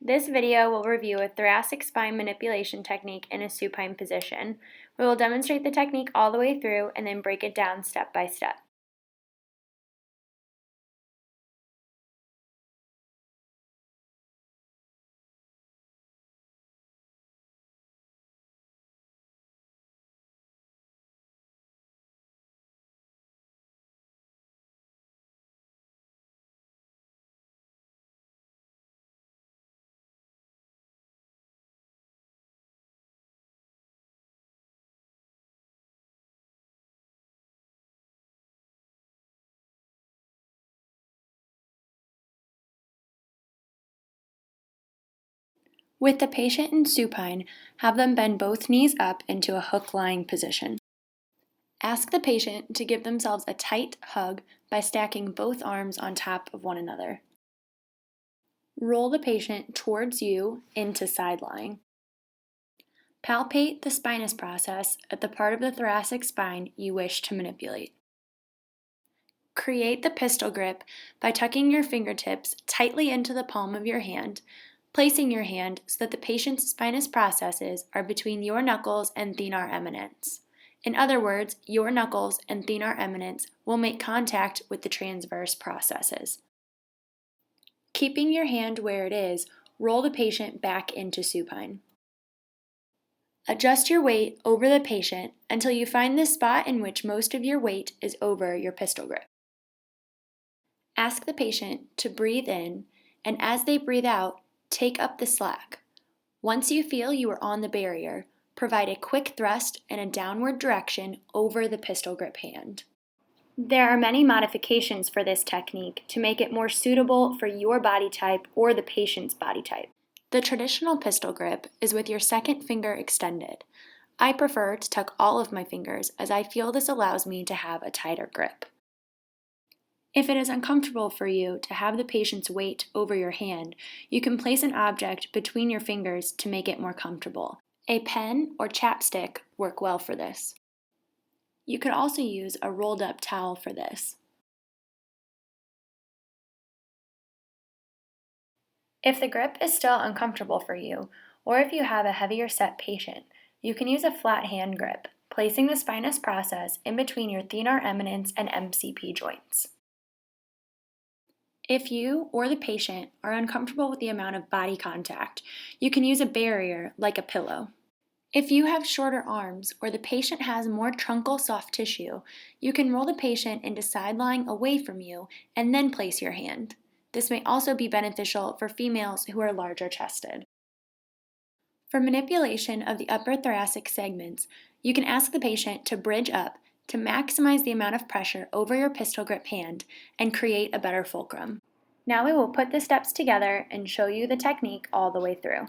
This video will review a thoracic spine manipulation technique in a supine position. We will demonstrate the technique all the way through and then break it down step by step. With the patient in supine, have them bend both knees up into a hook-lying position. Ask the patient to give themselves a tight hug by stacking both arms on top of one another. Roll the patient towards you into side lying. Palpate the spinous process at the part of the thoracic spine you wish to manipulate. Create the pistol grip by tucking your fingertips tightly into the palm of your hand, placing your hand so that the patient's spinous processes are between your knuckles and thenar eminence. In other words, your knuckles and thenar eminence will make contact with the transverse processes. Keeping your hand where it is, roll the patient back into supine. Adjust your weight over the patient until you find the spot in which most of your weight is over your pistol grip. Ask the patient to breathe in, and as they breathe out, take up the slack. Once you feel you are on the barrier, provide a quick thrust in a downward direction over the pistol grip hand. There are many modifications for this technique to make it more suitable for your body type or the patient's body type. The traditional pistol grip is with your second finger extended. I prefer to tuck all of my fingers as I feel this allows me to have a tighter grip. If it is uncomfortable for you to have the patient's weight over your hand, you can place an object between your fingers to make it more comfortable. A pen or chapstick work well for this. You could also use a rolled up towel for this. If the grip is still uncomfortable for you, or if you have a heavier set patient, you can use a flat hand grip, placing the spinous process in between your thenar eminence and MCP joints. If you or the patient are uncomfortable with the amount of body contact, you can use a barrier like a pillow. If you have shorter arms or the patient has more truncal soft tissue, you can roll the patient into side lying away from you and then place your hand. This may also be beneficial for females who are larger chested. For manipulation of the upper thoracic segments, you can ask the patient to bridge up to maximize the amount of pressure over your pistol grip hand and create a better fulcrum. Now we will put the steps together and show you the technique all the way through.